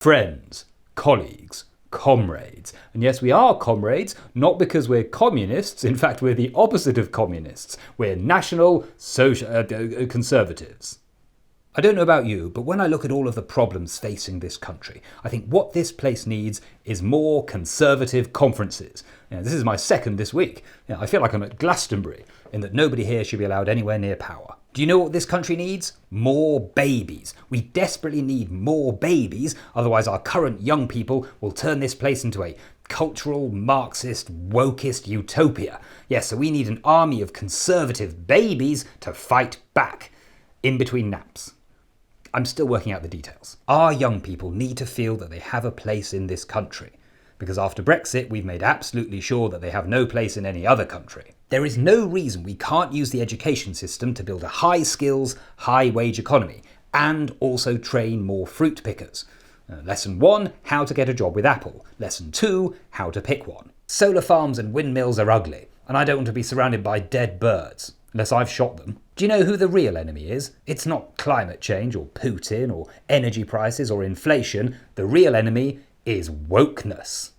Friends, colleagues, comrades. And yes, we are comrades, not because we're communists. In fact, we're the opposite of communists. We're national conservatives. I don't know about you, but when I look at all of the problems facing this country, I think what this place needs is more conservative conferences. This is my second this week. I feel like I'm at Glastonbury, in that nobody here should be allowed anywhere near power. Do you know what this country needs? More babies. We desperately need more babies, otherwise our current young people will turn this place into a cultural, Marxist, wokist utopia. Yes, so we need an army of conservative babies to fight back, in between naps. I'm still working out the details. Our young people need to feel that they have a place in this country, because after Brexit, we've made absolutely sure that they have no place in any other country. There is no reason we can't use the education system to build a high-skills, high-wage economy, and also train more fruit pickers. Lesson 1, how to get a job with Apple. Lesson 2, how to pick one. Solar farms and windmills are ugly, and I don't want to be surrounded by dead birds, unless I've shot them. Do you know who the real enemy is? It's not climate change, or Putin, or energy prices, or inflation. The real enemy is wokeness.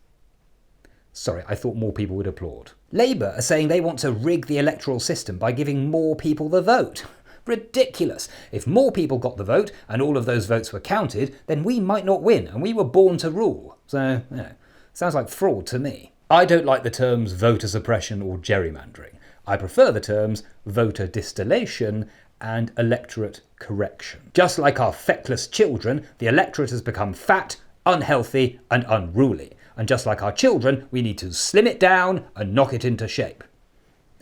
Sorry, I thought more people would applaud. Labour are saying they want to rig the electoral system by giving more people the vote. Ridiculous. If more people got the vote and all of those votes were counted, then we might not win, and we were born to rule. So, sounds like fraud to me. I don't like the terms voter suppression or gerrymandering. I prefer the terms voter distillation and electorate correction. Just like our feckless children, the electorate has become fat, unhealthy, and unruly. And just like our children, we need to slim it down and knock it into shape.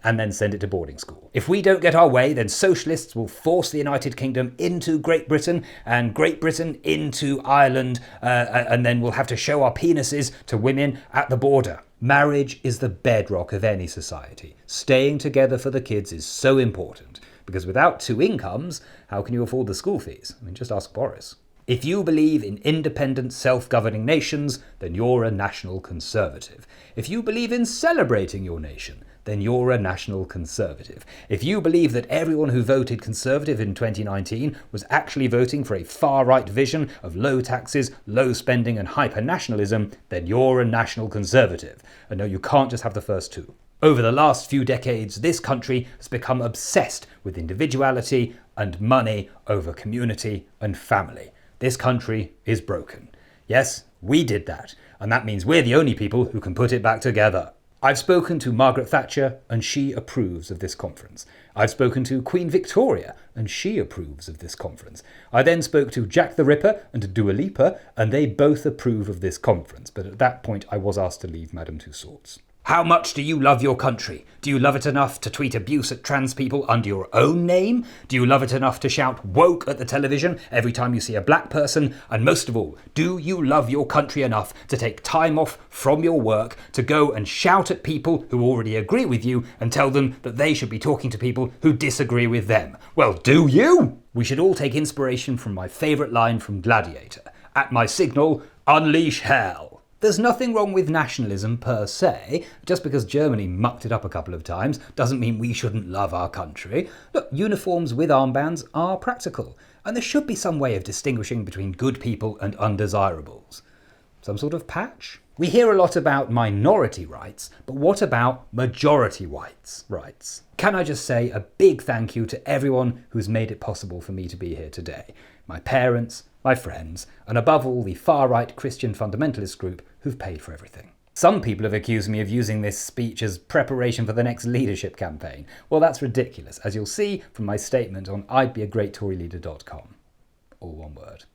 And then send it to boarding school. If we don't get our way, then socialists will force the United Kingdom into Great Britain and Great Britain into Ireland, and then we'll have to show our penises to women at the border. Marriage is the bedrock of any society. Staying together for the kids is so important, because without 2 incomes, how can you afford the school fees? Just ask Boris. If you believe in independent, self-governing nations, then you're a national conservative. If you believe in celebrating your nation, then you're a national conservative. If you believe that everyone who voted Conservative in 2019 was actually voting for a far-right vision of low taxes, low spending and hyper-nationalism, then you're a national conservative. And no, you can't just have the first 2. Over the last few decades, this country has become obsessed with individuality and money over community and family. This country is broken. Yes, we did that, and that means we're the only people who can put it back together. I've spoken to Margaret Thatcher, and she approves of this conference. I've spoken to Queen Victoria, and she approves of this conference. I then spoke to Jack the Ripper and Dua Lipa, and they both approve of this conference, but at that point I was asked to leave Madame Tussauds. How much do you love your country? Do you love it enough to tweet abuse at trans people under your own name? Do you love it enough to shout woke at the television every time you see a black person? And most of all, do you love your country enough to take time off from your work to go and shout at people who already agree with you and tell them that they should be talking to people who disagree with them? Well, do you? We should all take inspiration from my favourite line from Gladiator. At my signal, unleash hell. There's nothing wrong with nationalism per se. Just because Germany mucked it up a couple of times doesn't mean we shouldn't love our country. Look, uniforms with armbands are practical, and there should be some way of distinguishing between good people and undesirables. Some sort of patch? We hear a lot about minority rights, but what about majority rights? Can I just say a big thank you to everyone who's made it possible for me to be here today. My parents, my friends, and above all the far-right Christian fundamentalist group who've paid for everything. Some people have accused me of using this speech as preparation for the next leadership campaign. Well, that's ridiculous, as you'll see from my statement on I'dBeAGreatToryLeader.com. All one word.